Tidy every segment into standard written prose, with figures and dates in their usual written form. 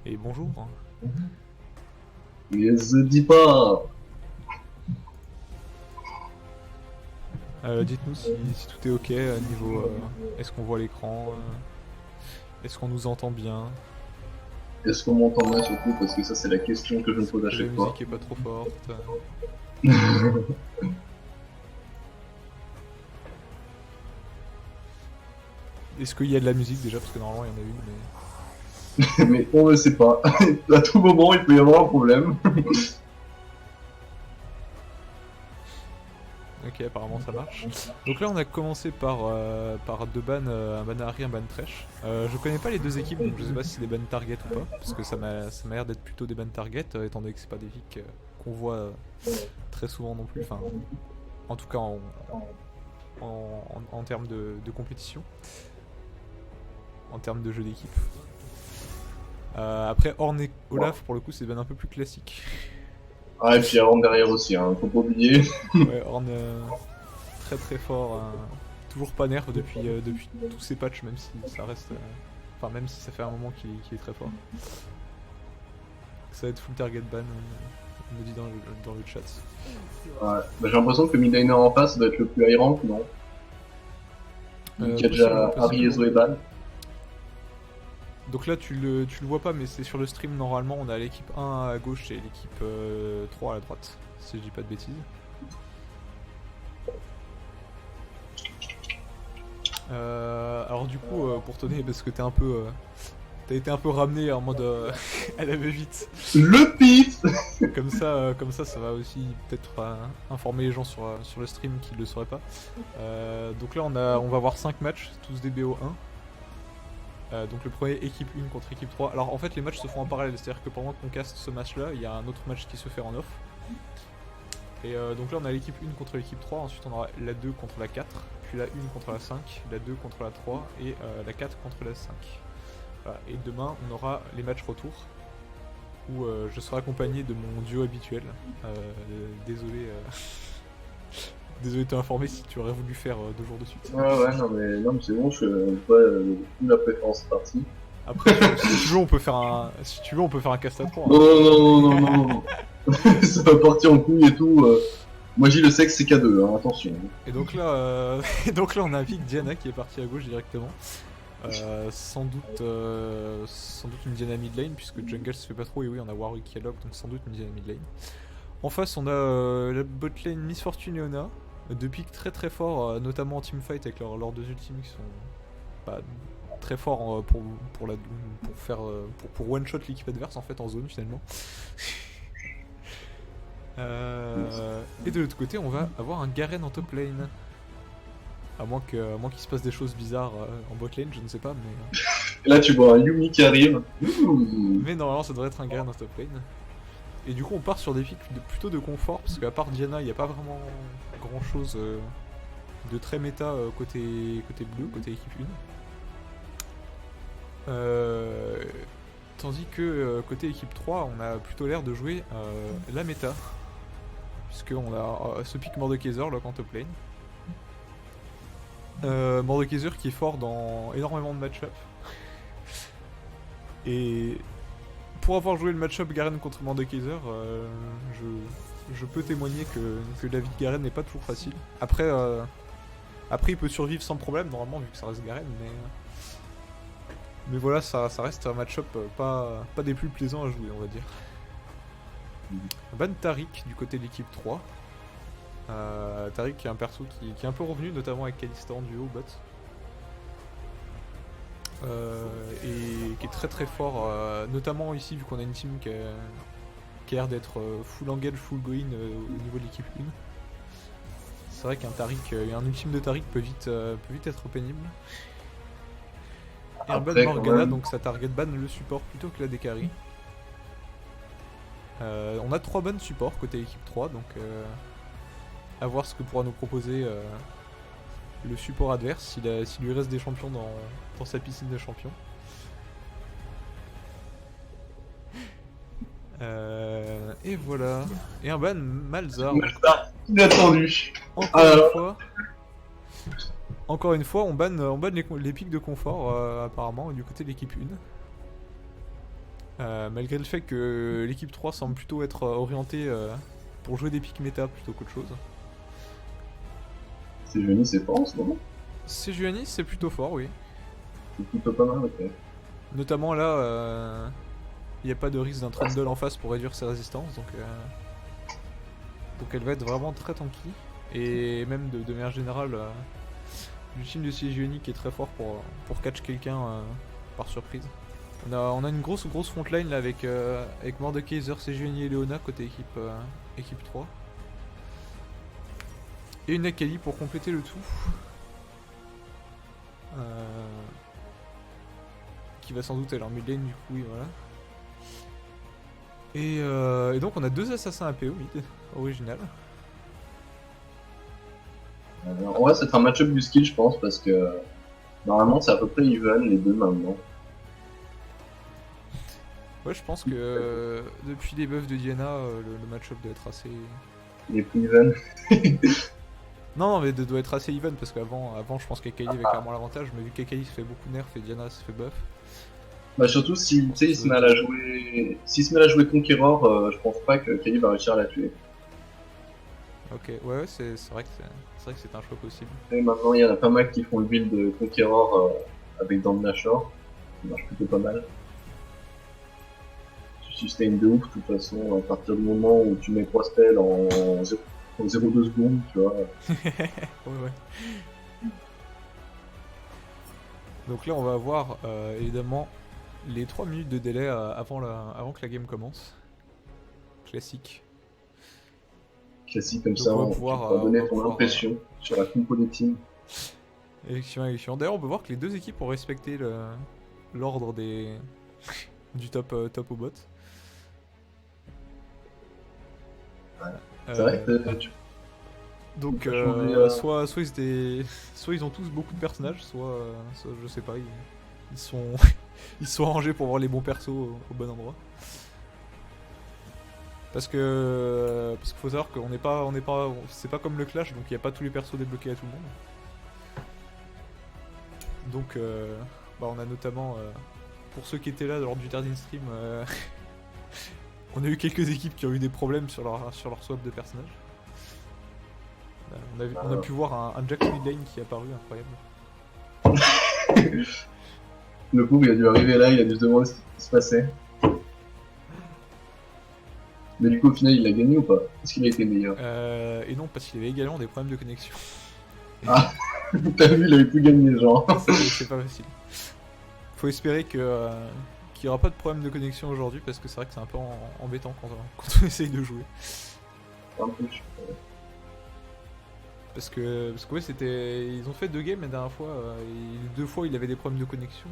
Et bonjour. Il se dit pas. Dites-nous si tout est ok niveau. Est-ce qu'on voit l'écran est-ce qu'on nous entend bien? Est-ce qu'on m'entend bien surtout parce que ça c'est la question que je me pose à Que la chaque fois. musique est pas trop forte? Est-ce qu'il y a de la musique déjà? Parce que normalement il y en a une, mais. Mais on ne sait pas. À tout moment il peut y avoir un problème. Ok, apparemment ça marche. Donc là on a commencé par deux bans, un ban Harry, un ban Thresh. Je connais pas les deux équipes, donc je sais pas si c'est des bans target ou pas, parce que ça m'a l'air d'être plutôt des bans target, étant donné que c'est pas des pics qu'on voit très souvent non plus, enfin en tout cas en termes de compétition, en termes de jeu d'équipe. Après Ornn et Olaf pour le coup c'est des bans un peu plus classiques. Ah et puis avant derrière aussi, hein, faut pas oublier. Ouais, Ornn très très fort, toujours pas nerf depuis tous ces patchs, même si ça reste. Enfin, même si ça fait un moment qu'il est très fort. Ça va être full target ban, on me dit dans le chat. Ouais. Bah, j'ai l'impression que midliner en face doit être le plus high rank, non? Il y a déjà Harry et Zoé ban. Donc là, tu le vois pas, mais c'est sur le stream normalement. On a l'équipe 1 à gauche et l'équipe 3 à la droite, si je dis pas de bêtises. Alors du coup, pour Tony, parce que t'as été un peu ramené en mode elle avait vite. Le pif. Comme ça va aussi peut-être informer les gens sur le stream qui le sauraient pas. Donc là on va avoir 5 matchs, tous des BO1. Donc le premier équipe 1 contre équipe 3. Alors en fait les matchs se font en parallèle, c'est-à-dire que pendant qu'on caste ce match là, il y a un autre match qui se fait en off. Et donc là on a l'équipe 1 contre l'équipe 3, ensuite on aura la 2 contre la 4, puis la 1 contre la 5, la 2 contre la 3 et la 4 contre la 5. Voilà. Et demain on aura les matchs retour où je serai accompagné de mon duo habituel. Désolé, désolé de t'informer si tu aurais voulu faire 2 jours de suite. Ouais, non mais c'est bon, je vois la préférence partie. Après, si tu veux, on peut faire un cast à 3. Non, non, non, non, non. Ça va partir en couille et tout. Moi j'ai le sexe c'est K2, hein, attention. Et donc là, on a Vic Diana qui est partie à gauche directement. Sans doute une Diana mid lane, puisque jungle se fait pas trop, et oui on a Warwick qui est lock, donc sans doute une Diana mid lane. En face on a la bot lane Miss Fortune et Ona, deux pics très très forts, notamment en teamfight avec leurs deux ultimes qui sont bah, très forts pour one shot l'équipe adverse en fait en zone finalement. Et de l'autre côté on va avoir un Garen en top lane. À moins qu'il se passe des choses bizarres en bot lane, je ne sais pas, mais. Et là tu vois un Yumi qui arrive. Mais normalement ça devrait être un Garen en top lane. Et du coup on part sur des pics plutôt de confort, parce qu'à part Diana, il n'y a pas vraiment grand chose de très méta côté bleu, côté équipe 1. Tandis que côté équipe 3, on a plutôt l'air de jouer la méta. Puisqu'on a ce pic Mordekaiser lock en top lane. Mordekaiser qui est fort dans énormément de match-up. Et pour avoir joué le match-up Garen contre Mordekaiser, je peux témoigner que la vie de Garen n'est pas toujours facile. Après il peut survivre sans problème normalement vu que ça reste Garen, mais voilà, ça reste un match-up pas des plus plaisants à jouer, on va dire. Ban Taric du côté de l'équipe 3. Taric qui est un perso qui est un peu revenu, notamment avec Kalista en duo bot. Et qui est très très fort, notamment ici vu qu'on a une team qui a l'air d'être full engage, full going au niveau de l'équipe 1. C'est vrai qu'un Taric, un ultime de Taric peut vite être pénible. Et un ban Morgana, donc ça target ban le support plutôt que la Dekari. On a 3 bans support côté équipe 3, donc à voir ce que pourra nous proposer le support adverse, s'il lui reste des champions dans sa piscine de champions. Et voilà. Et un ban Malzahar. Inattendu. Encore une fois, on banne les pics de confort apparemment du côté de l'équipe 1. Malgré le fait que l'équipe 3 semble plutôt être orientée pour jouer des pics méta plutôt qu'autre chose. C'est Sejuani, c'est fort en ce moment. Sejuani, c'est plutôt fort, oui. C'est plutôt pas mal, ok. Notamment là, il n'y a pas de risque d'un Trundle en face pour réduire ses résistances, donc elle va être vraiment très tanky. Et même de manière générale, le team de Sejuani qui est très fort pour catch quelqu'un par surprise. On a une grosse frontline là avec Mordekaiser, Sejuani et Leona côté équipe 3. Et une Akali pour compléter le tout. Qui va sans doute aller en mid lane du coup, et voilà. Et donc on a 2 assassins APO mid, original. En vrai, c'est un match-up du skill, je pense, parce que normalement, c'est à peu près even les deux maintenant. Ouais, je pense que depuis les buffs de Diana, le match-up doit être assez. Il est plus even. Non, mais doit être assez even parce qu'avant, je pense qu'Akali avait clairement l'avantage, mais vu qu'Akali se fait beaucoup nerf et Diana se fait buff. Bah, surtout si tu sais, il se met à la jouer. S'il se met à la jouer Conqueror, je pense pas que Kali va réussir à la tuer. Ok, ouais, c'est vrai que c'est un choix possible. Et maintenant, il y en a pas mal qui font le build de Conqueror avec Damnashore. Ça marche plutôt pas mal. Tu sustain de ouf, de toute façon, à partir du moment où tu mets 3 spells en 0,2 secondes, tu vois. Ouais. Donc là, on va avoir évidemment les 3 minutes de délai avant que la game commence. Classique. Classique comme Donc ça, on va tu pouvoir, peux donner ton impression sur la compo des teams. Élection. D'ailleurs, on peut voir que les 2 équipes ont respecté l'ordre du top au bot. Ouais. C'est vrai que donc soit ils ont tous beaucoup de personnages, soit je sais pas, ils sont ils sont rangés pour voir les bons persos au bon endroit. Parce qu'il faut savoir qu'on c'est pas comme le Clash, donc il n'y a pas tous les persos débloqués à tout le monde. Donc on a notamment pour ceux qui étaient là lors du dernier stream, on a eu quelques équipes qui ont eu des problèmes sur leur swap de personnages. On a pu voir un Jack Midlane qui est apparu, incroyable. Le pauvre, il a dû arriver là, il a dû se demander ce qui se passait. Mais du coup, au final, il a gagné ou pas? Est-ce qu'il a été meilleur? Et non, parce qu'il avait également des problèmes de connexion. Ah, t'as vu, il avait tout gagné, genre. C'est pas facile. Faut espérer qu'il n'y aura pas de problème de connexion aujourd'hui, parce que c'est vrai que c'est un peu embêtant quand on essaye de jouer. Un peu, Parce que ouais, ils ont fait 2 games la dernière fois, et 2 fois il avait des problèmes de connexion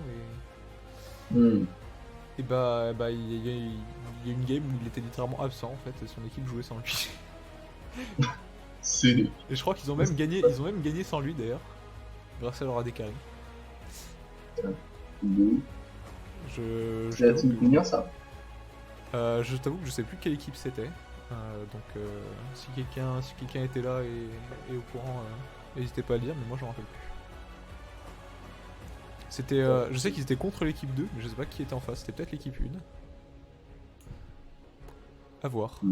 et bah il y a une game où il était littéralement absent en fait, et son équipe jouait sans lui. Et je crois qu'ils ont même gagné sans lui d'ailleurs, grâce à leur AD carry. C'est la team finir ça. Je t'avoue que je sais plus quelle équipe c'était. Donc si quelqu'un était là et au courant, n'hésitez pas à le dire, mais moi j'en rappelle plus. C'était, je sais qu'ils étaient contre l'équipe 2, mais je sais pas qui était en face, c'était peut-être l'équipe 1. À voir, à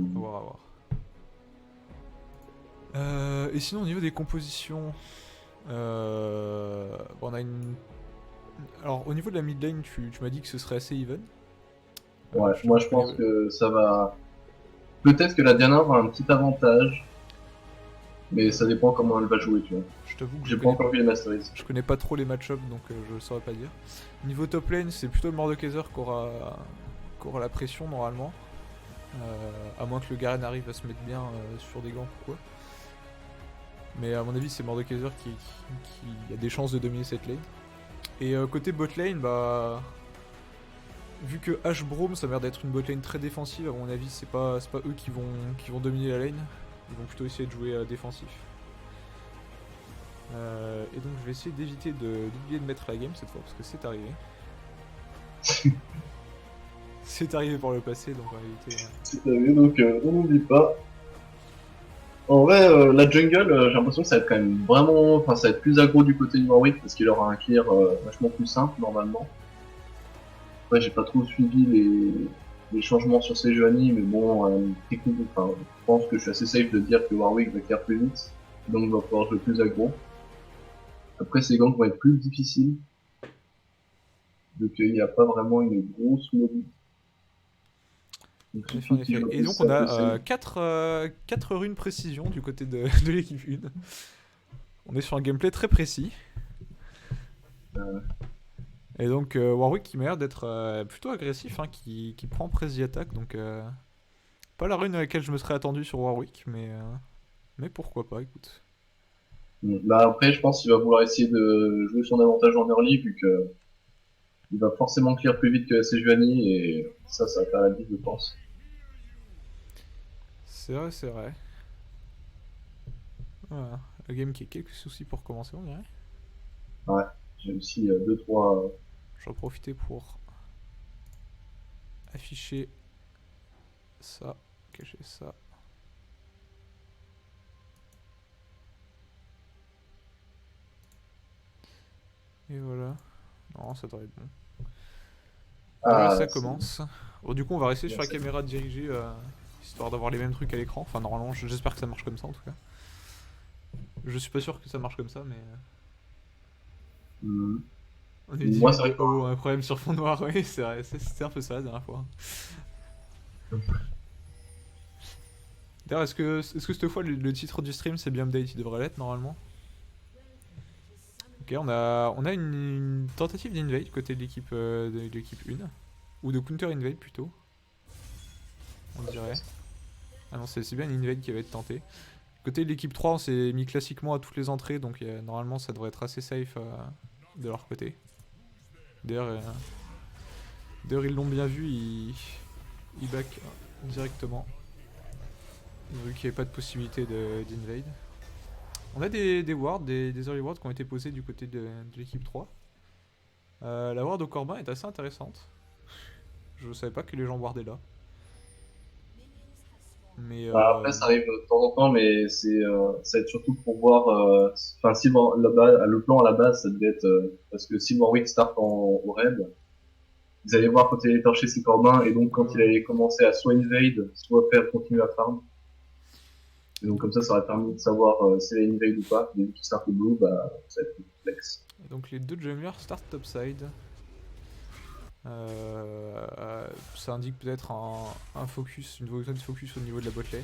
voir. Et sinon au niveau des compositions, on a une... Alors au niveau de la mid lane, tu m'as dit que ce serait assez even. Ouais, moi je pense que ça va... Peut-être que la Diana aura un petit avantage, mais ça dépend comment elle va jouer, tu vois. Je t'avoue que j'ai pas encore vu les Masteries. Je connais pas trop les match-ups, donc je saurais pas dire. Niveau top lane, c'est plutôt le Mordekaiser qui aura la pression normalement. À moins que le Garen arrive à se mettre bien sur des gants ou quoi. Mais à mon avis, c'est Mordekaiser qui a des chances de dominer cette lane. Et côté bot lane, bah... Vu que H-Brome, ça a l'air d'être une botlane très défensive, à mon avis, c'est pas eux qui vont dominer la lane. Ils vont plutôt essayer de jouer défensif. Et donc je vais essayer d'éviter d'oublier de mettre la game cette fois, parce que c'est arrivé. C'est arrivé par le passé, donc on va éviter... C'est arrivé, donc on n'oublie pas. En vrai, la jungle, j'ai l'impression que ça va être quand même vraiment... Enfin, ça va être plus aggro du côté de Warwick, parce qu'il aura un clear vachement plus simple, normalement. Après, j'ai pas trop suivi les changements sur Sejuani, mais bon, techniquement, enfin, je pense que je suis assez safe de dire que Warwick va clear plus vite, donc va pouvoir jouer plus aggro. Après, ces ganks vont être plus difficiles, donc il n'y a pas vraiment une grosse mobile. Donc, En effet, en suffit qu'il effet. joue Et plus donc on ça, a 4 runes précision du côté de l'équipe 1. On est sur un gameplay très précis. Et donc Warwick qui m'a l'air d'être plutôt agressif, hein, qui prend presse d'attaque, donc pas la rune à laquelle je me serais attendu sur Warwick, mais pourquoi pas, écoute. Bah après, je pense qu'il va vouloir essayer de jouer son avantage en early, vu que il va forcément clear plus vite que la Sejuani, et ça va faire la diff, je pense. C'est vrai, c'est vrai. Voilà. Le game qui a quelques soucis pour commencer, on dirait. Ouais, j'ai aussi 2-3... J'en profiter pour afficher ça, cacher ça. Et voilà. Non, ça devrait être bon. Voilà, Ah, ça commence. Bon, du coup, on va rester sur la c'est- caméra dirigée, histoire d'avoir les mêmes trucs à l'écran. Enfin, normalement, j'espère que ça marche comme ça en tout cas. Je suis pas sûr que ça marche comme ça, mais. Hmm. On est Moi, 18 c'est vrai de que haut, un problème sur fond noir, oui, c'est vrai, c'était un peu ça la dernière fois. D'ailleurs, est-ce que cette fois le titre du stream c'est bien update, il devrait l'être normalement. Ok, on a une tentative d'invade côté de l'équipe 1. Ou de counter invade plutôt, on dirait. Ah non, c'est bien une invade qui va être tentée. Côté de l'équipe 3, on s'est mis classiquement à toutes les entrées, donc normalement ça devrait être assez safe de leur côté. D'ailleurs, ils l'ont bien vu, ils back directement. Vu qu'il n'y avait pas de possibilité d'invade. On a des wards, des early wards qui ont été posés du côté de l'équipe 3. La ward au Corbin est assez intéressante. Je savais pas que les gens wardaient là. Mais bah, après, ça arrive de temps en temps, mais ça va être surtout pour voir. Enfin, si le plan à la base, ça devait être parce que si Warwick start au raid, vous allez voir quand il allait torcher ses corbins, et donc quand il allait commencer à soit invade, soit faire continuer à farm. Et donc comme ça aurait permis de savoir s'il allait invade ou pas. Dès qu'il start au blue, bah ça va être plus complexe. et donc les deux junglers start topside. Ça indique peut-être un focus, une volonté de focus au niveau de la botlane.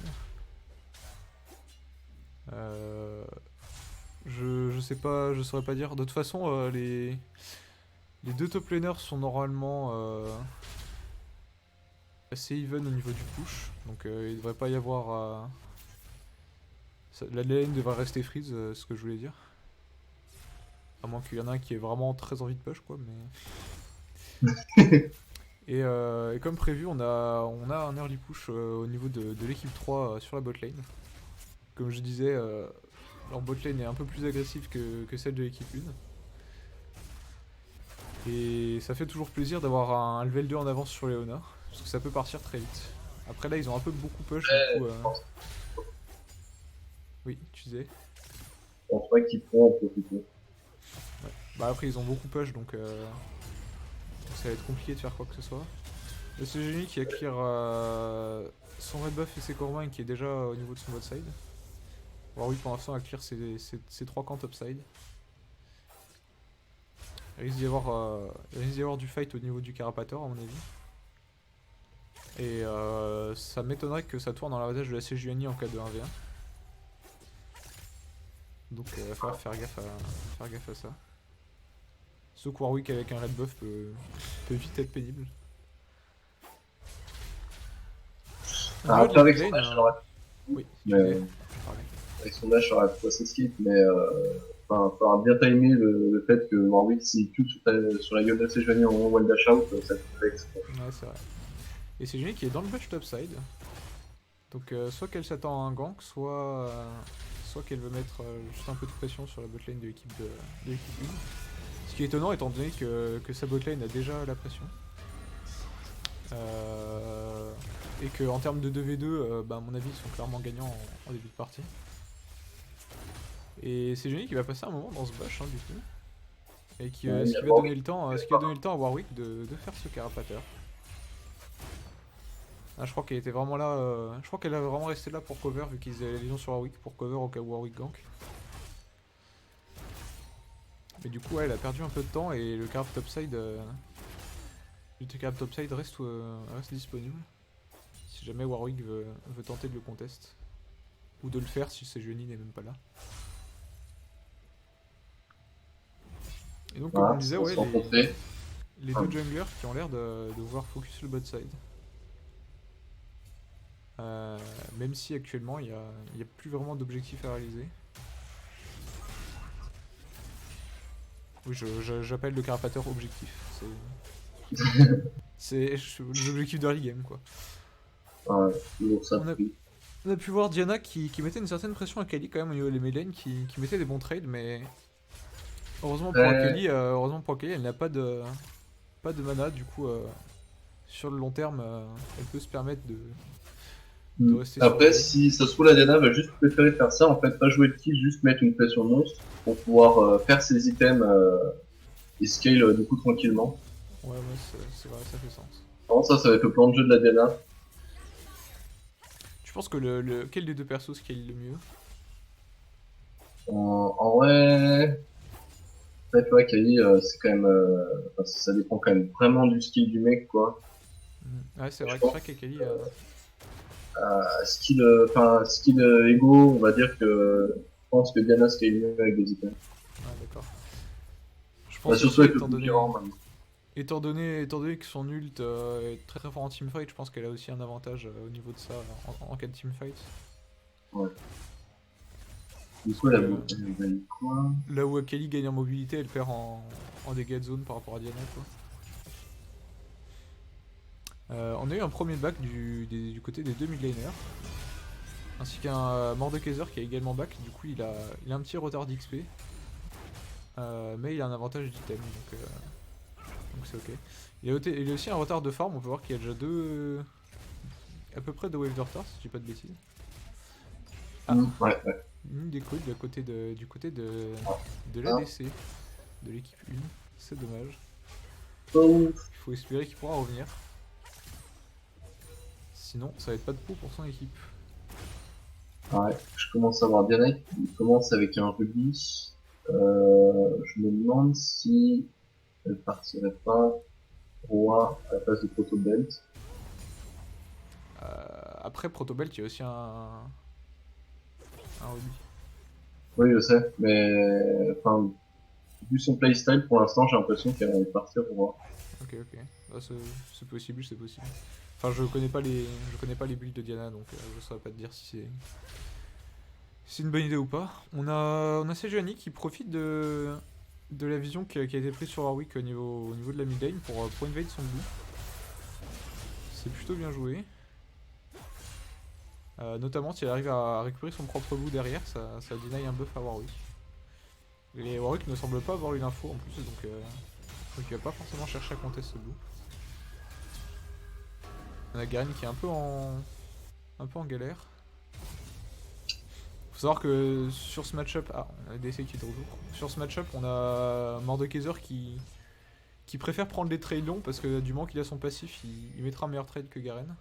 Je sais pas, je saurais pas dire. De toute façon, les deux top laners sont normalement assez even au niveau du push, donc il devrait pas y avoir. La lane devrait rester freeze, ce que je voulais dire. À moins qu'il y en a un qui ait vraiment très envie de push, quoi, mais. Et comme prévu, on a un early push au niveau de l'équipe 3 sur la botlane. Comme je disais, leur botlane est un peu plus agressive que celle de l'équipe 1. Et ça fait toujours plaisir d'avoir un level 2 en avance sur Léona, parce que ça peut partir très vite. Après là, ils ont un peu beaucoup push, du coup. Oui, tu disais. Je pense pas qu'ils pourront en profiter. Ouais. Bah après, ils ont beaucoup push, donc ça va être compliqué de faire quoi que ce soit. Le CGI qui a clear son red buff et ses corbins et qui est déjà au niveau de son bot side. Alors oui, pour l'instant, a clear ses 3 camps topside. Il risque d'y avoir du fight au niveau du Carapator, à mon avis. Et ça m'étonnerait que ça tourne dans l'avantage de la CGNI en cas de 1v1. Donc il va falloir faire gaffe à ça. Sauf que Warwick avec un red buff peut vite être pénible. Après, avec son dash, Oui, mais avec son dash, j'aurais pu passer skip, mais enfin, faudra bien timer le fait que Warwick, s'il tue sur la gueule de Sejuani en moment où elle dash out, ça te complexe. Ouais, c'est vrai. Et c'est Jenny qui est dans le bush topside. Donc soit qu'elle s'attend à un gank, soit qu'elle veut mettre juste un peu de pression sur la botlane de l'équipe 1. Ce qui est étonnant étant donné que sa botlane a déjà la pression. Et que en termes de 2v2, bah, à mon avis, ils sont clairement gagnants en début de partie. Et c'est Jenny qui va passer un moment dans ce bush, hein, du coup. Et Ouais, il ce y a qui va Warwick. donner le temps, ce qui va donner le temps à Warwick de faire ce carapateur. Ah, je crois qu'elle était vraiment là. Je crois qu'elle est vraiment restée là pour cover vu qu'ils avaient la vision sur Warwick pour cover au cas où Warwick gank. Mais du coup, ouais, elle a perdu un peu de temps et le carab topside, reste disponible. Si jamais Warwick veut tenter de le contest. Ou de le faire si Sejuani n'est même pas là. Et donc, comme on Voilà, le disait, ça va ouais, se rencontrer. les deux junglers qui ont l'air de vouloir focus le bot side. Même si actuellement il y a plus vraiment d'objectifs à réaliser. Oui, j'appelle le carapateur objectif. C'est les objectifs de l'early game quoi. Ouais, toujours ça On a, pris. on a pu voir Diana qui mettait une certaine pression à Kali quand même au niveau des mid qui mettait des bons trades, mais Après, heureusement pour Akali, elle n'a pas de mana, du coup sur le long terme, elle peut se permettre de rester sur après, le lane. si ça se trouve, la Diana va juste préférer faire ça, en fait, pas jouer de kill, juste mettre une pression monstre pour pouvoir faire ses items et scale du coup tranquillement. Ouais, c'est vrai, ça fait sens. Vraiment, ça va être le plan de jeu de la Diana. Tu penses que quel des deux persos scale le mieux? En vrai, après, tu vois, Kali, c'est quand même, enfin, ça dépend quand même vraiment du skill du mec, quoi. Ouais, c'est Je vrai pense, qu'Akali. skill, enfin, skill ego, on va dire que je pense que Diana scale mieux avec des items. Ouais, d'accord. Je Bah, pense surtout aussi, avec le concurrent, maintenant. étant donné que son ult est très très fort en teamfight, je pense qu'elle a aussi un avantage au niveau de ça en cas de teamfight. Ouais. Du Parce coup, elle a que elle valide quoi? là où Akali gagne en mobilité, elle perd en dégâts de zone par rapport à Diana, quoi. On a eu un premier back du côté des deux mid laners, ainsi qu'un Mordekaiser qui a également back, du coup il a un petit retard d'XP, mais il a un avantage d'item, donc c'est ok. Il a aussi un retard de farm, on peut voir qu'il y a déjà à peu près deux waves de retard, si je dis pas de bêtises. Ah, Ouais, ouais. une déco du côté de Ah, l'ADC, de l'équipe 1, c'est dommage. oh. Il faut espérer qu'il pourra revenir. Sinon, ça va être pas de pot pour son équipe. Ouais, je commence à voir Diana qui commence avec un rubis. Je me demande si elle partirait pas roi à la place de Proto Belt. Après Protobelt, il y a aussi un rubis. Oui, je sais, mais enfin, vu son playstyle pour l'instant, j'ai l'impression qu'elle va partir roi. Ok, ok. Bah, c'est possible, c'est possible. Enfin, je connais pas les builds de Diana, donc je saurais pas te dire si c'est une bonne idée ou pas. On a Sejuani qui profite de la vision qui a été prise sur Warwick au niveau de la mid lane pour invade son blue. C'est plutôt bien joué. Notamment si elle arrive à récupérer son propre blue derrière, ça deny un buff à Warwick. Et Warwick ne semble pas avoir eu l'info en plus, donc il va pas forcément chercher à contester ce blue. On a Garen qui est un peu en galère. Faut savoir que sur ce match-up, on a DC qui est de retour. Sur ce match-up, on a Mordekaiser qui préfère prendre les trades longs parce que du moment qu'il a son passif, il mettra un meilleur trade que Garen.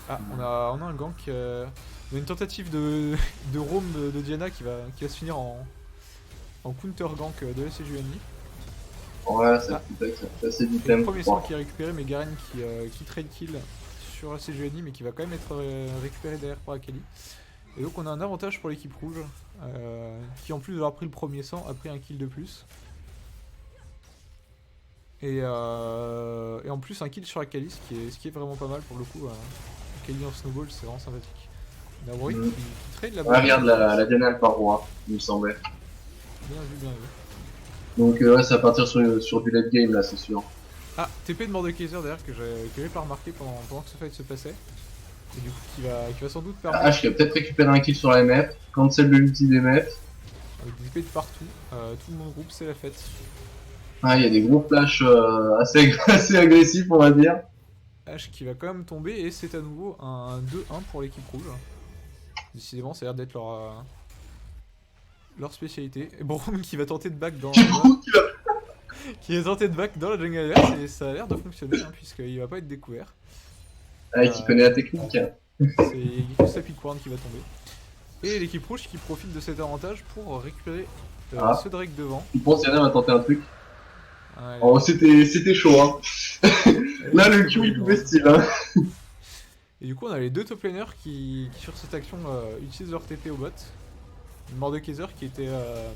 Ah, on a un gank. On a une tentative de roam de Diana qui va se finir en counter gank de la Sejuani. Ouais, ça Ah, fait que ça fait assez et le d'items premier pour sang pouvoir. qui est récupéré, mais Garen qui trade kill sur la Sejuani, mais qui va quand même être récupéré derrière par Akali. Et donc on a un avantage pour l'équipe rouge, qui en plus d'avoir pris le premier sang, a pris un kill de plus. Et en plus un kill sur Akali, ce qui est vraiment pas mal pour le coup. Akali en snowball, c'est vraiment sympathique. On a Warwick qui trade la Ouais, bataille. regarde, la Diana elle part roi, il me semblait. Bien vu, bien vu. Donc ouais, ça va partir sur du late game là, c'est sûr. Ah, TP de Mordekaiser derrière que j'avais pas remarqué pendant que ce fight se passait. Et du coup qui va sans doute permettre, H qui a peut-être récupéré un kill sur la MF, cancel de l'ulti des MF. avec des TP de partout, tout le monde groupe, c'est la fête. Ah, il y a des gros flashs assez, assez agressifs, on va dire. H qui va quand même tomber et c'est à nouveau un 2-1 pour l'équipe rouge. Décidément, ça a l'air d'être leur spécialité. Et Broom qui va tenter de back dans Qui va- qui va tenter de back dans la jungle adverse et ça a l'air de fonctionner hein, puisqu'il va pas être découvert. qui connaît la technique. C'est que sa pickwarn qui va tomber. Et l'équipe rouge qui profite de cet avantage pour récupérer ce Drake devant. Je pense Diana va tenter un truc. Ouais, Oh, c'était chaud, hein. Là, le Q, il pouvait style, hein. Et du coup, on a les deux top laners qui sur cette action, utilisent leur TP au bot. Mordekaiser qui était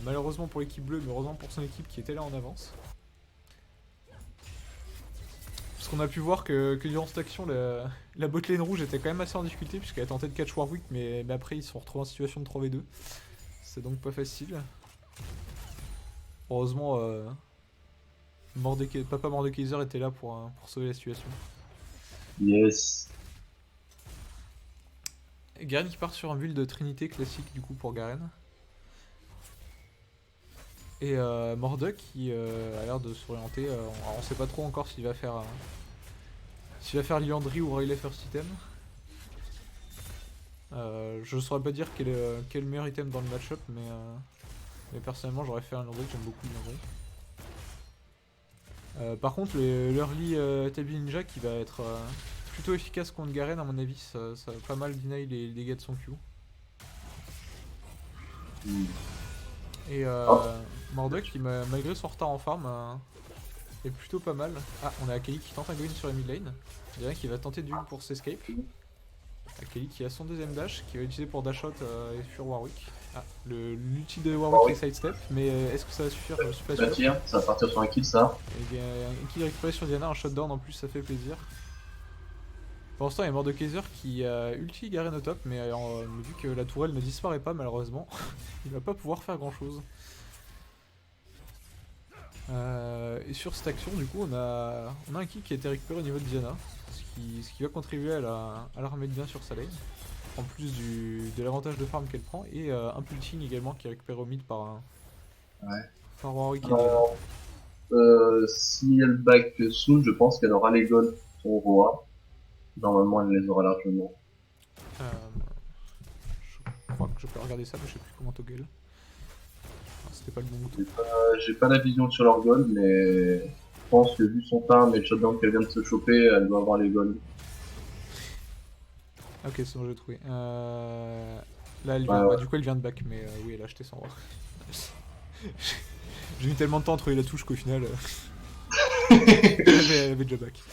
malheureusement pour l'équipe bleue, mais heureusement pour son équipe qui était là en avance. Parce qu'on a pu voir que durant cette action, la bot lane rouge était quand même assez en difficulté, puisqu'elle a tenté de catch Warwick, mais après ils se sont retrouvés en situation de 3v2. C'est donc pas facile. Heureusement, Papa Mordekaiser était là pour sauver la situation. Yes. Garen qui part sur un build de Trinité classique du coup pour Garen. Et Mordek qui a l'air de s'orienter. Alors on sait pas trop encore s'il va faire Liandry ou Rayleigh first item. Je saurais pas dire quel est le meilleur item dans le match-up, mais personnellement j'aurais fait un Liandry, j'aime beaucoup Liandry. Par contre l'early Tabi Ninja qui va être plutôt efficace contre Garen à mon avis, ça va pas mal deny les dégâts de son Q. Et Mordek qui malgré son retard en farm est plutôt pas mal. Ah, on a Akali qui tente un go in sur la mid lane. Il y en a qui va tenter du pour s'escape. Akali qui a son deuxième dash, qui va utiliser pour dash out et sur Warwick. Ah, l'ulti de Warwick est sidestep, mais est-ce que ça va suffire? Je suis pas sûr. Ça va partir sur un kill ça. Et un kill récupéré sur Diana, un shutdown en plus, ça fait plaisir. Pour l'instant, il y a Mordekaiser qui a ulti Garen au top, mais vu que la tourelle ne disparaît pas malheureusement, il va pas pouvoir faire grand chose. Et sur cette action, du coup, on a un kill qui a été récupéré au niveau de Diana, ce qui va contribuer à la remettre bien sur sa lane, en plus de l'avantage de farm qu'elle prend, et un pulting également qui est récupéré au mid par Warwick et Diana. Si elle back soon, je pense qu'elle aura les golds pour roi. Normalement, elle les aura largement. Je crois que je peux regarder ça, mais je sais plus comment toggle. C'était pas le bon bouton. J'ai pas la vision sur leur gold, mais je pense que vu son farm et le shutdown qu'elle vient de se choper, elle doit avoir les golds. Ok, c'est bon, j'ai trouvé. Là, elle vient, du coup, elle vient de back, mais oui, elle a acheté 100 roi. J'ai mis tellement de temps à trouver la touche qu'au final, elle avait déjà back.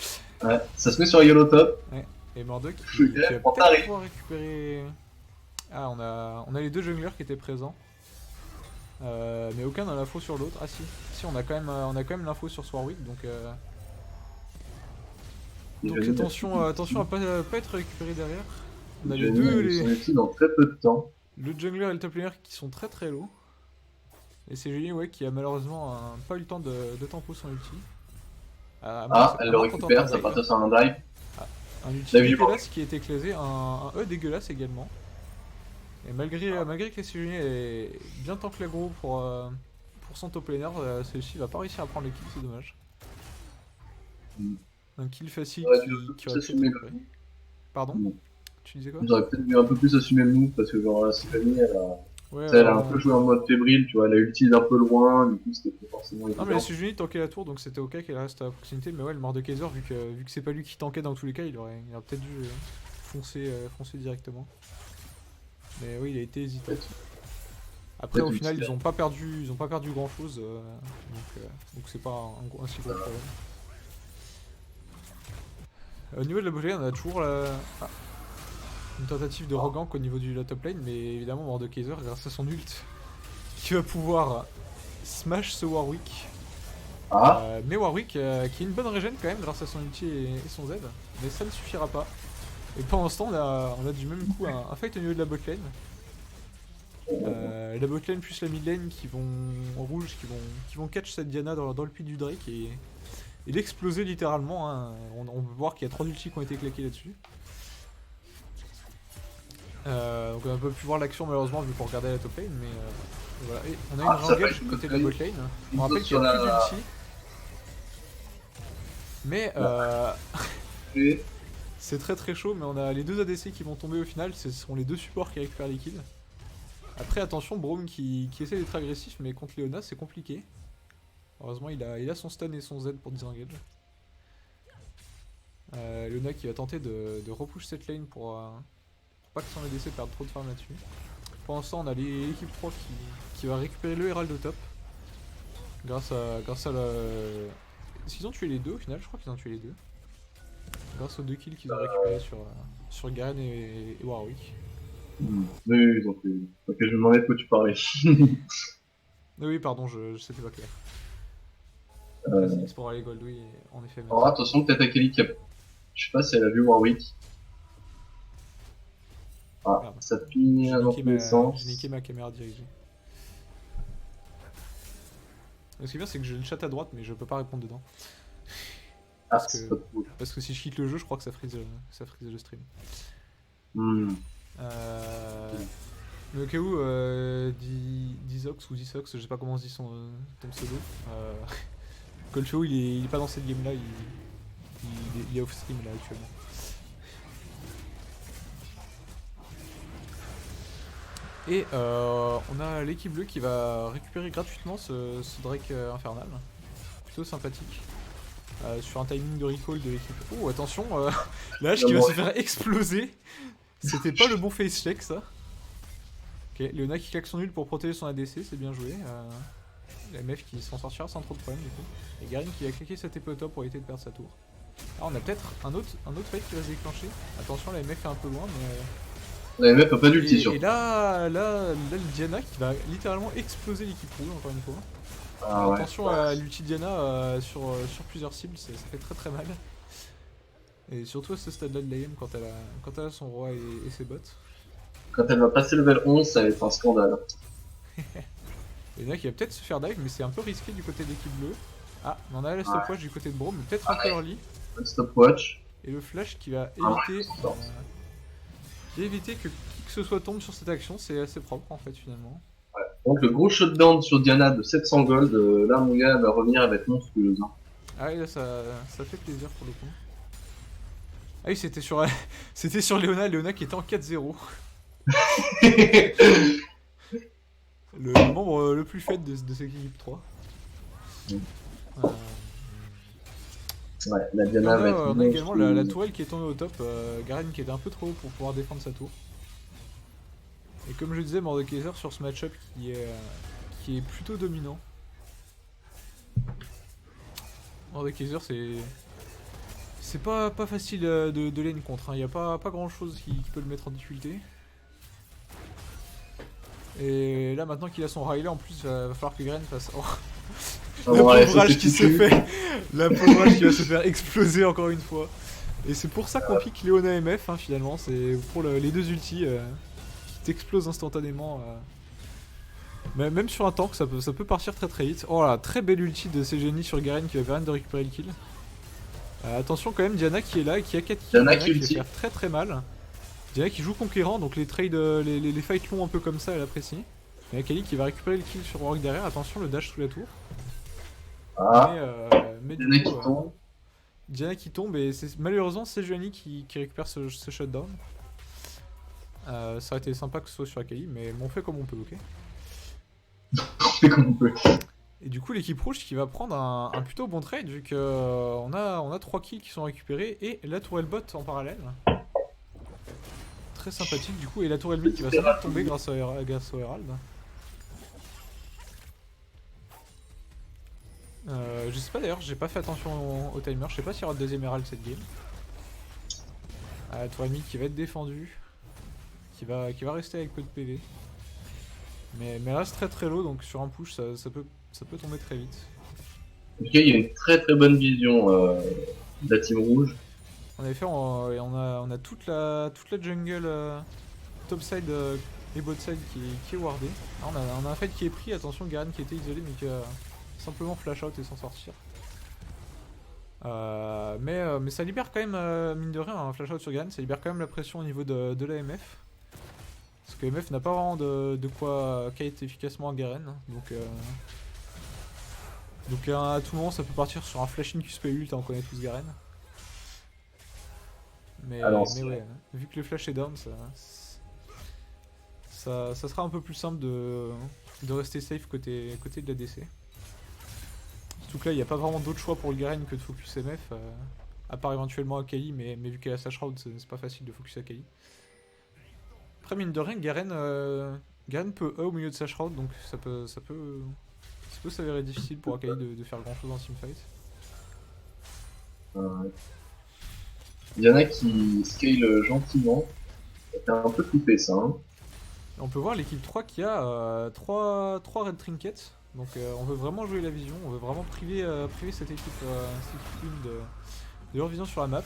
Ouais, ça se met sur Yellow Top. Ouais, et Mordek qui va peut-être pouvoir récupérer. Ah, on a les deux junglers qui étaient présents. Mais aucun n'a l'info sur l'autre. Ah si, on a quand même l'info sur Warwick, donc attention à pas être récupéré derrière. On a les deux dans très peu de temps. Le jungler et le top laner qui sont très très low. Et c'est Julie qui a malheureusement pas eu le temps de tempo son ulti. Elle le récupère, ça part sur un dive. Un ulti dégueulasse qui est éclasé, un E dégueulasse également. Et malgré que Julie est bien tank l'aggro pour son top laner, celui-ci va pas réussir à prendre le kill, c'est dommage. Un kill facile qui aurait pu être récupéré. Pardon? Tu disais quoi? J'aurais peut-être dû un peu plus assumer le move parce que genre Sylvanie elle a un peu joué en mode fébrile, tu vois, elle a ulti d'un peu loin, du coup c'était pas forcément évident. Non mais la Sujuni tankait la tour donc c'était ok qu'elle reste à proximité, mais ouais le Mordekaiser vu que c'est pas lui qui tankait dans tous les cas, il aurait peut-être dû foncer directement. Mais oui il a été hésitant. Après au final ils ont pas perdu grand chose, donc c'est pas un si gros problème. Au niveau de la botlane on a toujours une tentative de regank au niveau de la top lane, mais évidemment Mordekaiser grâce à son ult qui va pouvoir smash ce Warwick. Mais Warwick qui a une bonne régène quand même grâce à son ulti et son Z, mais ça ne suffira pas. Et pendant ce temps on a du même coup un fight au niveau de la botlane. La botlane plus la midlane qui vont en rouge, qui vont catch cette Diana dans le puits du Drake et l'exploser littéralement. Hein. On peut voir qu'il y a 3 ultis qui ont été claqués là-dessus. Donc on a pas pu voir l'action malheureusement vu qu'on regardait la top lane, mais voilà. Et on a une re-engage du côté de la bot lane. On rappelle qu'il y a plus d'ulti. Mais c'est très très chaud, mais on a les deux ADC qui vont tomber au final, ce seront les deux supports qui récupèrent les kills. Après attention, Braum qui essaie d'être agressif, mais contre Leona c'est compliqué. Heureusement il a son stun et son Z pour disengage. Leona qui va tenter de repush cette lane pour pas que son ADC perde trop de farm là-dessus. Pour l'instant on a l'équipe 3 qui va récupérer le Herald au top. Grâce à la... Est-ce qu'ils ont tué les deux au final? Je crois qu'ils ont tué les deux. Grâce aux 2 kills qu'ils ont récupérés sur Garen et Warwick. Oui, ils ont fait. Ok, je me demandais de quoi tu parlais. Oui, pardon, c'était pas clair. C'est pour aller gold, oui, en effet. Alors attention, peut-être Akali qui a... Je sais pas si elle a vu Warwick. Ah, Merde. ça pigne dans tous les sens. J'ai niqué ma caméra dirigée. Ce qui est bien, c'est que j'ai le chat à droite, mais je peux pas répondre dedans. Ah, Parce c'est que, pas cool. parce que si je quitte le jeu, je crois que ça frise le stream. Mais au cas où, Dizox ou Disox, je sais pas comment on se dit ton pseudo. Colcho, il est pas dans cette game là, il est off stream là actuellement. Et on a l'équipe bleue qui va récupérer gratuitement ce Drake infernal. Plutôt sympathique. Sur un timing de recall de l'équipe. Oh attention, la hache qui va se faire exploser. C'était pas le bon face check ça. Ok, Leona qui claque son ult pour protéger son ADC, c'est bien joué. La MF qui s'en sortira sans trop de problème du coup. Et Garen qui a claqué sa TP au top pour éviter de perdre sa tour. Alors on a peut-être un autre fight qui va se déclencher. Attention, la MF est un peu loin mais... La MF a pas d'ulti sur. Et là, le Diana qui va littéralement exploser l'équipe rouge encore une fois. Ah, attention à l'ulti Diana sur plusieurs cibles, ça fait très très mal. Et surtout à ce stade-là de la game quand elle a son roi et ses bots. Quand elle va passer level 11, ça va être un scandale. Il y en a qui va peut-être se faire dive, mais c'est un peu risqué du côté de l'équipe bleue. Ah, on a la stopwatch du côté de Braum, mais peut-être un peu early. Stopwatch. Et le flash qui va éviter que qui que ce soit tombe sur cette action, c'est assez propre en fait finalement. Ouais. Donc le gros shutdown sur Diana de 700 gold, là mon gars va revenir avec monstrueuse. Hein. Ah oui, là ça fait plaisir pour le coup. Ah oui, c'était sur Leona qui était en 4-0. le membre le plus faible de cette équipe 3. Ouais, la Diana va être on a également la tourelle qui est tombée au top, Garen qui était un peu trop haut pour pouvoir défendre sa tour. Et comme je disais, Mordekaiser sur ce match-up qui est plutôt dominant. Mordekaiser c'est pas facile de lane contre, il n'y a pas grand chose qui peut le mettre en difficulté. Et là maintenant qu'il a son Riley en plus, va falloir que Garen fasse... Oh. La pauvrage qui se fait. La pauvrage qui va se faire exploser encore une fois. Et c'est pour ça qu'on pique Leona MF hein, finalement, c'est pour les deux ultis qui t'explosent instantanément. Mais même sur un tank ça peut partir très très vite. Oh là, très belle ulti de ces génies sur Garen qui va permettre de récupérer le kill. Attention quand même, Diana qui est là, qui a 4 kills, Diana qui va faire très très mal. Diana qui joue conquérant, donc les trades, les fights longs un peu comme ça elle apprécie. Et Akali qui va récupérer le kill sur Warwick derrière, attention le dash sous la tour. Ah, mais Diana du coup, qui tombe. Diana qui tombe et malheureusement c'est Juani qui récupère ce shutdown. Ça aurait été sympa que ce soit sur Akali, mais on fait comme on peut, ok. On fait comme on peut. Et du coup l'équipe rouge qui va prendre un plutôt bon trade vu que on a 3 kills qui sont récupérés et la tourelle bot en parallèle. Très sympathique du coup, et la tourelle mid qui va sans doute tomber grâce au Herald. Je sais pas d'ailleurs, j'ai pas fait attention au timer, je sais pas s'il y aura de deuxième Herald cette game. La tourelle mid qui va être défendue, qui va rester avec peu de PV. Mais elle reste très très low, donc sur un push ça peut tomber très vite. En tout cas, il y a une très très bonne vision de la team rouge. En effet, on a toute la jungle topside et botside qui est wardée. Ah, on a un fight qui est pris, attention Garen qui était isolé mais qui a simplement flash out et s'en sortir. Mais ça libère quand même, mine de rien, un flash out sur Garen, ça libère quand même la pression au niveau de la MF. Parce que MF n'a pas vraiment de quoi kite efficacement à Garen. Donc à tout moment ça peut partir sur un flash in QSP ult, on connaît tous Garen. Mais ouais, vu que le flash est down, ça sera un peu plus simple de rester safe côté de l'ADC. Surtout que là, il n'y a pas vraiment d'autre choix pour le Garen que de focus MF, à part éventuellement Akai, mais vu qu'elle a sa shroud, c'est pas facile de focus Akai. Après, mine de rien, Garen peut E au milieu de sa shroud, donc ça peut s'avérer difficile pour Akai de faire grand chose en teamfight. Il y en a qui scale gentiment. Ça fait un peu couper ça. Hein. On peut voir l'équipe 3 qui a 3 red trinkets. Donc on veut vraiment jouer la vision, on veut vraiment priver cette équipe 1 de leur vision sur la map.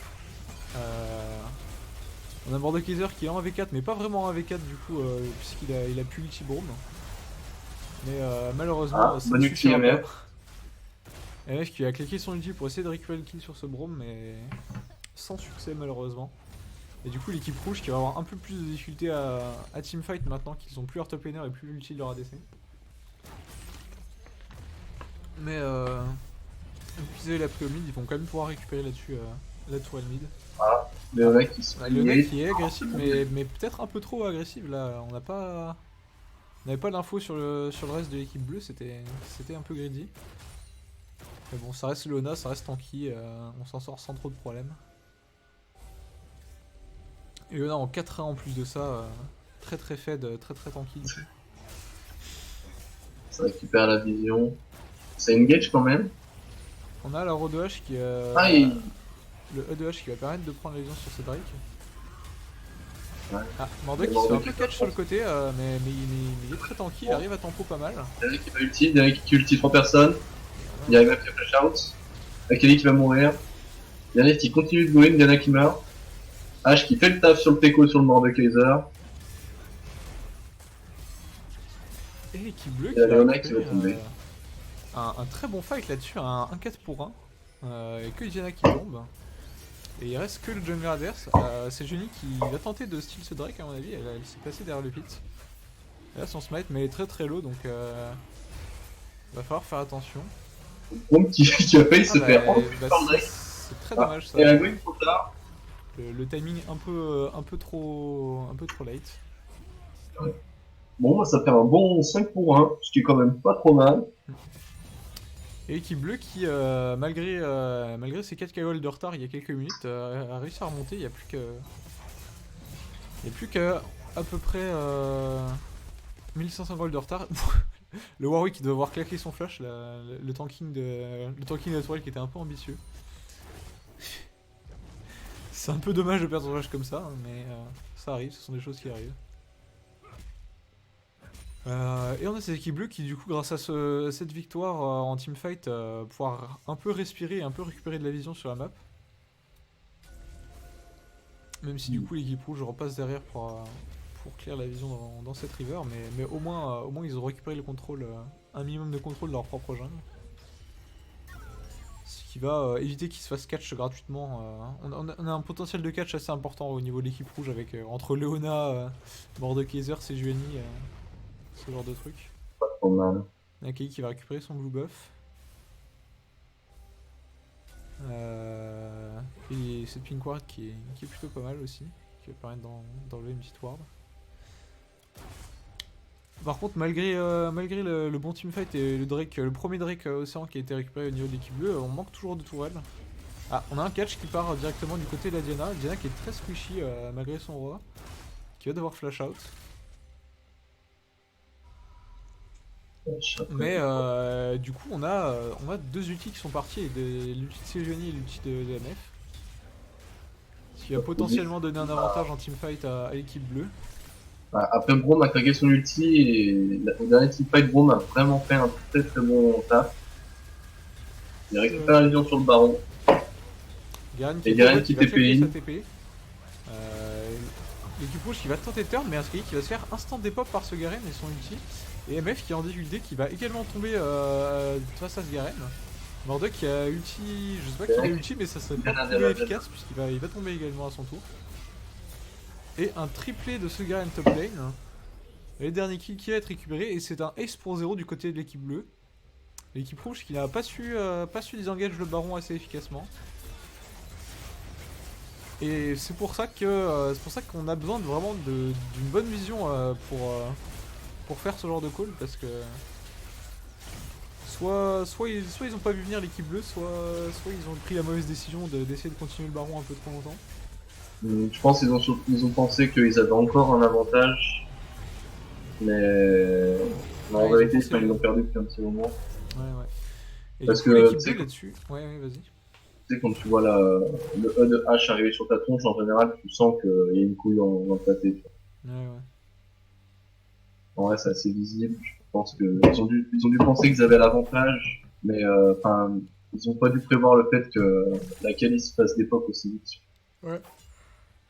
On a Mordekaiser qui est en V4 mais pas vraiment en V4 du coup puisqu'il a pu ulti Braum. Mais malheureusement ça ne suffira pas. MF qui a claqué son ulti pour essayer de récupérer le kill sur ce Braum mais sans succès malheureusement. Et du coup l'équipe rouge qui va avoir un peu plus de difficulté à teamfight maintenant qu'ils ont plus leur top laner et plus l'ulti de leur ADC. Mais puisé la prio mid, ils vont quand même pouvoir récupérer là-dessus la tourelle mid. Ah, Leona qui se Leona qui est agressif mais peut-être un peu trop agressive là, on n'avait pas d'infos sur le reste de l'équipe bleue, c'était un peu greedy. Mais bon, ça reste Leona, ça reste tanky, on s'en sort sans trop de problèmes. Et Leona en 4-1 en plus de ça, très fed, très tanky. Ça récupère la vision. C'est engage quand même. On a la Road de H qui le E de H qui va permettre de prendre la vision sur ce Drake. Ouais. Ah, Mordek qui se fait un peu catch sur le côté, mais il est très tanky, il arrive à tempo pas mal. Derek qui va ulti, Derek qui ulti 3 personnes. Il y a Emma qui a flash out. Akali qui va mourir. Yannick qui continue de mourir, Diana qui meurt. H qui fait le taf sur le Teco sur le Mordekaiser. Et l'équipe bleue qui va tomber. Un très bon fight là-dessus, un 4 pour 1. Et que Diana qui tombe. Et il reste que le jungler adverse. C'est Jenny qui va tenter de steal ce Drake à mon avis, elle s'est placée derrière le pit. Et là son smite mais elle est très low donc va falloir faire attention. Braum qui a failli se faire par Drake. C'est très dommage ça. Et la Gwen trop tard. Le timing un peu trop late. Ouais. Bon, ça fait un bon 5 pour 1, ce qui est quand même pas trop mal. Et l'équipe bleue qui, malgré ses 4 KO de retard il y a quelques minutes, a réussi à remonter. Il n'y a plus qu'à à peu près 1500 gold de retard. Le Warwick qui doit avoir claqué son flash, le tanking de la tourelle qui était un peu ambitieux. C'est un peu dommage de perdre son flash comme ça, mais ça arrive, ce sont des choses qui arrivent. Et on a cette équipe bleue qui du coup grâce à cette victoire en teamfight pouvoir un peu respirer et un peu récupérer de la vision sur la map. Même si du coup l'équipe rouge repasse derrière pour clear la vision dans cette river, mais au moins ils ont récupéré le contrôle, un minimum de contrôle de leur propre jungle. Ce qui va éviter qu'ils se fassent catch gratuitement. On a un potentiel de catch assez important au niveau de l'équipe rouge avec entre Leona, Mordekaiser, Sejuani, ce genre de truc. Pas trop mal. Akai qui va récupérer son blue buff. Et cette pink ward qui est plutôt pas mal aussi, qui va permettre d'enlever une petite ward. Par contre, malgré le bon teamfight et le premier Drake Océan qui a été récupéré au niveau de l'équipe bleue, on manque toujours de tourelles. Ah, on a un catch qui part directement du côté de la Diana. Diana qui est très squishy malgré son roi, qui va devoir flash out. Mais du coup on a 2 ultis qui sont partis, l'ulti de Sejuani et l'ulti de MF. Ce qui va potentiellement donner un avantage en teamfight à l'équipe bleue. Après Braum a claqué son ulti et au dernier teamfight Braum a vraiment fait un très bon taf. Il a récupéré la vision sur le baron. Garen qui TP. L'équipe rouge qui va tenter de turn mais un Sky qui va se faire instant dépop par ce Garen et son ulti. Et MF qui est en difficulté qui va également tomber face à ce Garen. Mordek qui a ulti, je sais pas qui a ulti mais ça serait pas trop efficace puisqu'il va tomber également à son tour. Et un triplé de ce Garen top lane. Et le dernier kill qui va être récupéré et c'est un ace pour 0 du côté de l'équipe bleue. L'équipe rouge qui n'a pas su disengage le baron assez efficacement. Et c'est pour ça qu'on a besoin vraiment d'une bonne vision pour faire ce genre de call, parce que soit ils ont pas vu venir l'équipe bleue, soit ils ont pris la mauvaise décision d'essayer de continuer le baron un peu trop longtemps. Je pense qu'ils ont pensé qu'ils avaient encore un avantage, mais en Ouais, vérité, ils l'ont perdu depuis un petit moment. Ouais. Et Parce du coup, que l'équipe bleue là-dessus. Ouais, vas-y. tu sais, quand tu vois le E de H arriver sur ta tronche, en général, tu sens qu'il y a une couille dans le pâté. Tu vois. Ouais. En vrai, c'est assez visible. Je pense que ils ont dû penser qu'ils avaient l'avantage, mais enfin, ils ont pas dû prévoir le fait que la qualif se fasse d'époque aussi vite. Ouais.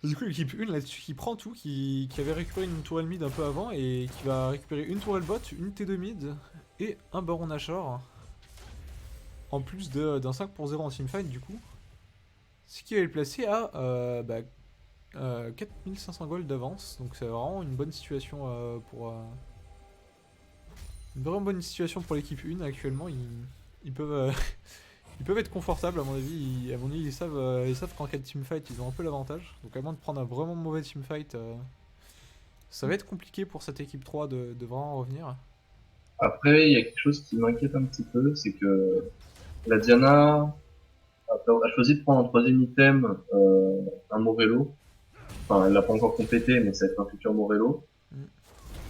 Du coup, l'équipe 1 là-dessus qui prend tout, qui avait récupéré une tourelle mid un peu avant et qui va récupérer une tourelle bot, une T2 mid et un baron Nashor. En plus d'un 5 pour 0 en teamfight, du coup. Ce qui va le placer à 4500 gold d'avance. Donc c'est vraiment une bonne situation une vraiment bonne situation pour l'équipe 1 actuellement. Ils peuvent, ils peuvent être confortables à mon avis. Ils savent qu'en cas de teamfight, ils ont un peu l'avantage. Donc à moins de prendre un vraiment mauvais teamfight, ça va être compliqué pour cette équipe 3 de vraiment revenir. Après, il y a quelque chose qui m'inquiète un petit peu, c'est que la Diana a choisi de prendre en troisième item un Morello. Enfin, elle l'a pas encore complété, mais ça va être un futur Morello. Mm.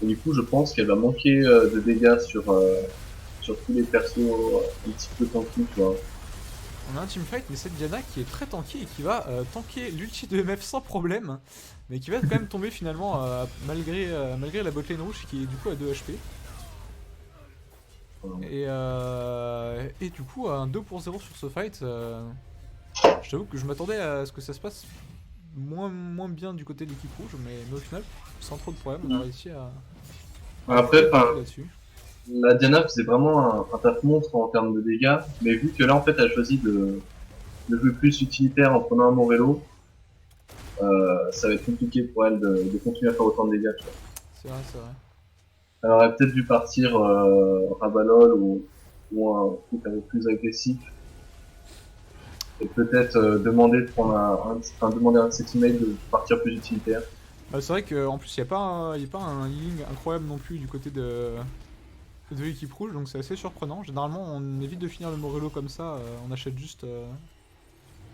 Et du coup, je pense qu'elle va manquer de dégâts sur tous les persos un petit peu tanky, tu vois. On a un teamfight, mais cette Diana qui est très tanky et qui va tanker l'ulti de MF sans problème, mais qui va quand même tomber finalement malgré la botlane rouge qui est du coup à 2 HP. Et du coup, un 2 pour 0 sur ce fight, je t'avoue que je m'attendais à ce que ça se passe moins bien du côté de l'équipe rouge, mais au final, sans trop de problème, on a réussi à Après, enfin, là-dessus. la Diana faisait vraiment un taf monstre en termes de dégâts, mais vu que là, en fait, elle a choisi de jouer plus utilitaire en prenant un Morello, ça va être compliqué pour elle de continuer à faire autant de dégâts, tu vois. C'est vrai. Elle aurait peut-être dû partir Rabalol ou un truc un peu plus agressif. Et peut-être demander de prendre demander à un de ses teammates de partir plus utilitaire. C'est vrai qu'en plus, il n'y a pas un healing incroyable non plus du côté de l'équipe rouge, donc c'est assez surprenant. Généralement, on évite de finir le Morello comme ça, on achète juste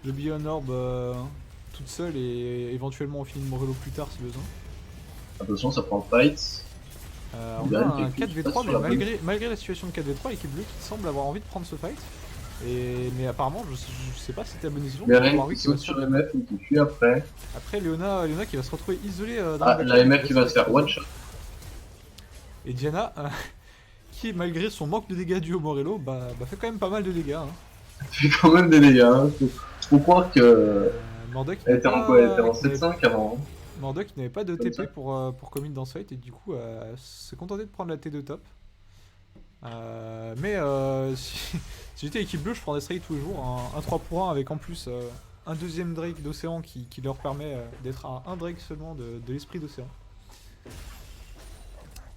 le Beyond Orb toute seule et éventuellement on finit le Morello plus tard si besoin. Attention, ça prend le fight. On a un 4v3, mais malgré la situation de 4v3, l'équipe bleue qui semble avoir envie de prendre ce fight. Mais apparemment, je sais pas si c'était la bonne décision. Garen qui saute sur MF et qui fuit après. Après, Leona qui va se retrouver isolée dans la MF qui va se faire one shot. Et Diana, qui malgré son manque de dégâts dû au Morello, fait quand même pas mal de dégâts. Hein. Fait quand même des dégâts. Hein. Faut croire que. Mordok elle était en quoi? Elle était en 7-5 avant. Mordok n'avait pas de TP pour commit dans ce fight et du coup s'est contenté de prendre la T2 top. Si j'étais équipe bleue, je prendrais ce raid tous les jours, un 3 pour 1 avec en plus un deuxième Drake d'Océan qui leur permet d'être à un Drake seulement de l'esprit d'Océan.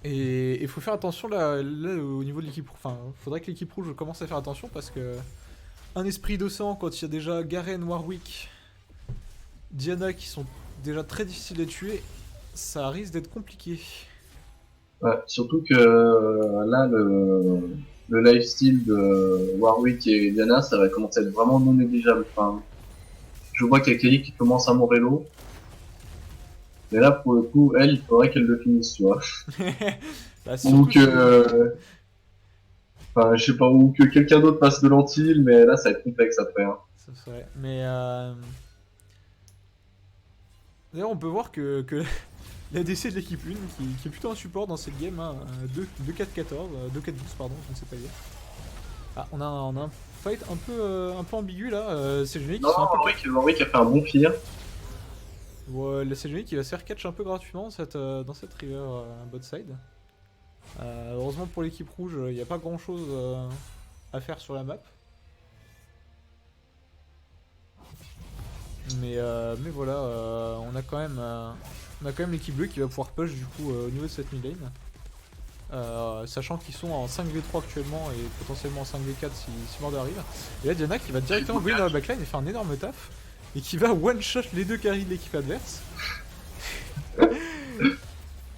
Et il faut faire attention là au niveau de l'équipe rouge. Enfin, faudrait que l'équipe rouge commence à faire attention parce que un esprit d'Océan, quand il y a déjà Garen, Warwick, Diana qui sont déjà très difficiles à tuer, ça risque d'être compliqué. Ouais, surtout que là, le lifestyle de Warwick et Diana, ça va commencer à être vraiment non négligeable. Enfin, je vois qu'il y a Kelly qui commence à Morello. Mais là, pour le coup, elle, il faudrait qu'elle le finisse, tu vois. Ou que... Enfin, je sais pas, ou que quelqu'un d'autre passe de l'antil, mais là, ça va être complexe après. Hein. Ça serait... Mais... D'ailleurs, on peut voir que l'ADC de l'équipe 1, qui est plutôt un support dans cette game, hein, 2-4-14, 2-4-12, pardon, je ne sais pas dire. Ah, on a un fight un peu ambigu là, c'est Génie qui sont un peu... Warwick a fait un bon fear. Ouais, c'est Génie qui va se faire catch un peu gratuitement dans cette river bot side. Heureusement pour l'équipe rouge, il n'y a pas grand chose à faire sur la map. Mais voilà, on a quand même l'équipe bleue qui va pouvoir push du coup au niveau de cette mid lane. Sachant qu'ils sont en 5v3 actuellement et potentiellement en 5v4 si Mord arrive. Et là Diana qui va directement brûler dans la backline et faire un énorme taf. et qui va one-shot les 2 carries de l'équipe adverse.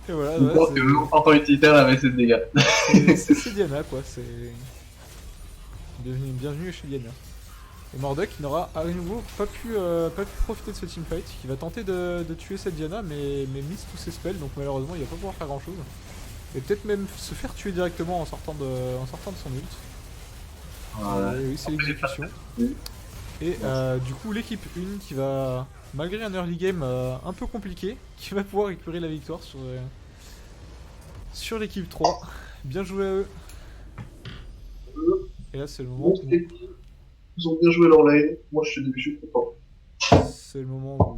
Et voilà, Je pense que en tant utilitaire, elle avait ses dégâts. c'est Diana quoi, c'est... Bienvenue chez Diana. Et Mordek qui n'aura à nouveau pas pu profiter de ce teamfight, qui va tenter de tuer cette Diana, mais mise tous ses spells, donc malheureusement il va pas pouvoir faire grand chose. Et peut-être même se faire tuer directement en sortant de son ult. Voilà. Et oui, c'est l'exécution. Et du coup l'équipe 1 qui va, malgré un early game un peu compliqué, qui va pouvoir récupérer la victoire sur l'équipe 3. Bien joué à eux. Et là c'est le moment où... Ils ont bien joué leur lane. Moi, je suis content. C'est le moment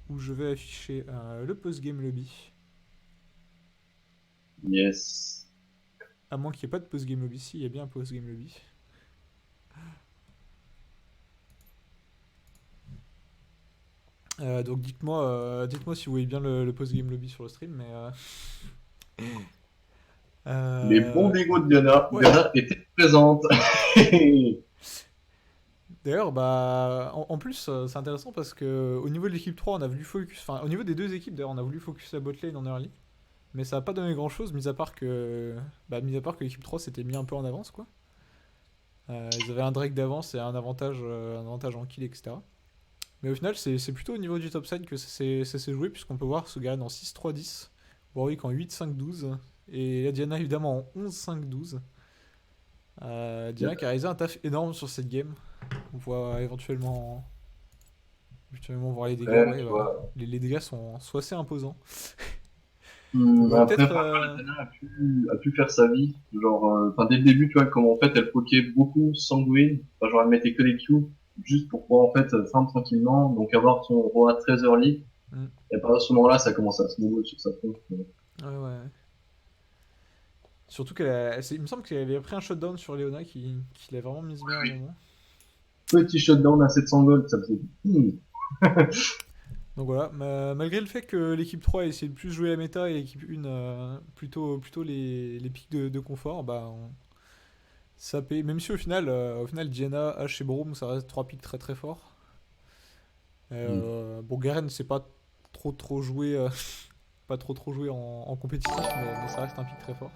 où je vais afficher le post-game lobby. Yes. À moins qu'il n'y ait pas de post-game lobby. Si, il y a bien un post-game lobby. Donc dites-moi si vous voyez bien le post-game lobby sur le stream, mais... Les bons dégos de Diana. Ouais. Diana était présente. D'ailleurs, bah, en plus, c'est intéressant parce que au niveau de l'équipe 3, on a voulu focus. Enfin, au niveau des 2 équipes, d'ailleurs, on a voulu focus la botlane en early. Mais ça n'a pas donné grand chose, mis à part que l'équipe 3 s'était mis un peu en avance, quoi. Ils avaient un Drake d'avance et un avantage en kill, etc. Mais au final, c'est plutôt au niveau du topside que ça s'est joué, puisqu'on peut voir Garen en 6-3-10, Warwick en 8-5-12, et la Diana évidemment en 11-5-12. Diana qui a réalisé un taf énorme sur cette game. On voit éventuellement voir les dégâts. Ouais, voilà. Les dégâts sont assez imposants. Après, la Diana a pu faire sa vie. Genre, dès le début, tu vois, comme en fait, elle poquait beaucoup Sanguine. Enfin, genre, elle mettait que les Q juste pour pouvoir en fait farm tranquillement, donc avoir son roi très early. Et à partir de ce moment-là, ça commence à se mouvoir sur sa tronche. Ouais. Surtout il me semble qu'elle avait pris un shutdown sur Leona qui l'a vraiment mise bien à un moment. Petit shutdown à 700 gold, ça faisait... Donc voilà, malgré le fait que l'équipe 3 a essayé de plus jouer la méta et l'équipe 1 plutôt les pics de confort, bah ça paye. Même si au final Diana, H et Broom ça reste 3 pics très très forts. Bon, Garen c'est pas trop joué, pas trop joué en compétitif, mais ça reste un pic très fort.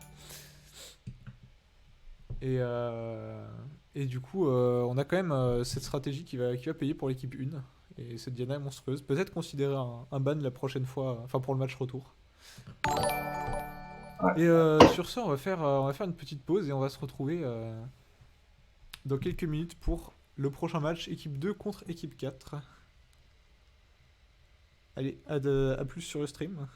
Et du coup, on a quand même cette stratégie qui va payer pour l'équipe 1. Et cette Diana est monstrueuse. Peut-être considérer un ban la prochaine fois, enfin pour le match retour. Ouais. Et sur ce, on va faire une petite pause et on va se retrouver dans quelques minutes pour le prochain match, équipe 2 contre équipe 4. Allez, à plus sur le stream.